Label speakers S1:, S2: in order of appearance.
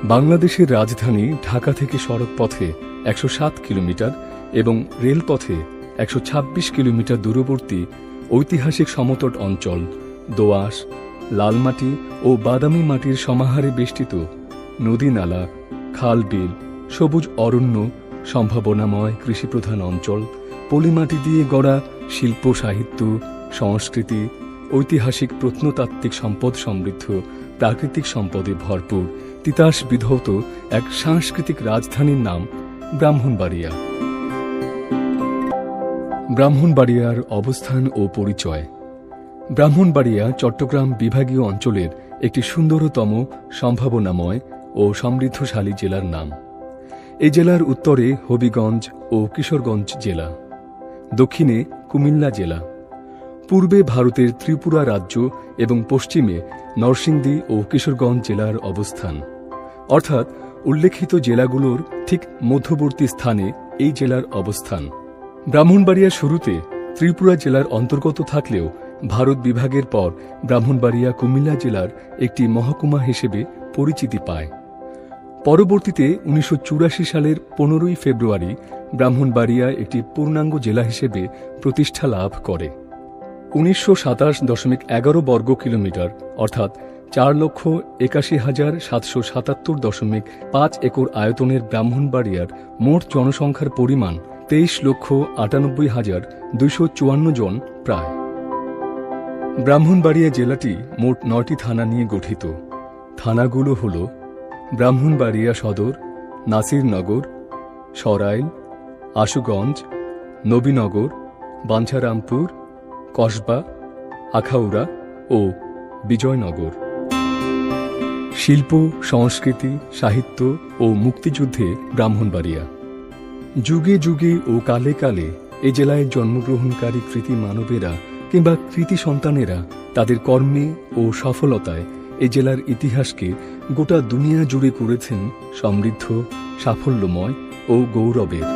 S1: বাংলাদেশের রাজধানী ঢাকা থেকে সড়ক পথে ১০৭ কিলোমিটার এবং রেলপথে ১২৬ কিলোমিটার দূরবর্তী ঐতিহাসিক সমতট অঞ্চল দোআঁশ, লালমাটি ও বাদামি মাটির সমাহারে বেষ্টিত নদী-নালা, খাল-বিল, সবুজ অরণ্য, সম্ভাবনাময় কৃষিপ্রধান অঞ্চল, পলিমাটি দিয়ে গড়া শিল্প, সাহিত্য, সংস্কৃতি, ঐতিহাসিক প্রত্নতাত্ত্বিক সম্পদ সমৃদ্ধ, প্রাকৃতিক সম্পদে ভরপুর, তিতাস বিধৌত এক সাংস্কৃতিক রাজধানীর নাম ব্রাহ্মণবাড়িয়া। ব্রাহ্মণবাড়িয়ার অবস্থান ও পরিচয়। ব্রাহ্মণবাড়িয়া চট্টগ্রাম বিভাগীয় অঞ্চলের একটি সুন্দরতম, সম্ভাবনাময় ও সমৃদ্ধশালী জেলার নাম। এই জেলার উত্তরে হবিগঞ্জ ও কিশোরগঞ্জ জেলা, দক্ষিণে কুমিল্লা জেলা, পূর্বে ভারতের ত্রিপুরা রাজ্য এবং পশ্চিমে নরসিংদী ও কিশোরগঞ্জ জেলার অবস্থান। অর্থাৎ উল্লেখিত জেলাগুলোর ঠিক মধ্যবর্তী স্থানে এই জেলার অবস্থান। ব্রাহ্মণবাড়িয়া শুরুতে ত্রিপুরা জেলার অন্তর্গত থাকলেও ভারত বিভাগের পর ব্রাহ্মণবাড়িয়া কুমিল্লা জেলার একটি মহকুমা হিসেবে পরিচিতি পায়। পরবর্তীতে ১৯৮৪ সালের ১৫ই ফেব্রুয়ারি ব্রাহ্মণবাড়িয়া একটি পূর্ণাঙ্গ জেলা হিসেবে প্রতিষ্ঠা লাভ করে। ১৯২৭.১১ বর্গ কিলোমিটার অর্থাৎ ৪,৮১,৭৭৭.৫ একর আয়তনের ব্রাহ্মণবাড়িয়ার মোট জনসংখ্যার পরিমাণ ২৩,৯৮,২৫৪ জন প্রায়। ব্রাহ্মণবাড়িয়া জেলাটি মোট ৯টি থানা নিয়ে গঠিত। থানাগুলো হল ব্রাহ্মণবাড়িয়া সদর, নাসিরনগর, সরাইল, আশুগঞ্জ, নবীনগর, বাঞ্ছারামপুর, কসবা, আখাউড়া ও বিজয়নগর। শিল্প, সংস্কৃতি, সাহিত্য ও মুক্তিযুদ্ধে ব্রাহ্মণবাড়িয়া। যুগে যুগে ও কালে কালে এ জেলায় জন্মগ্রহণকারী কৃতি মানবেরা কিংবা কৃতি সন্তানেরা তাদের কর্মে ও সফলতায় এ জেলার ইতিহাসকে গোটা দুনিয়া জুড়ে করেছেন সমৃদ্ধ, সাফল্যময় ও গৌরবের।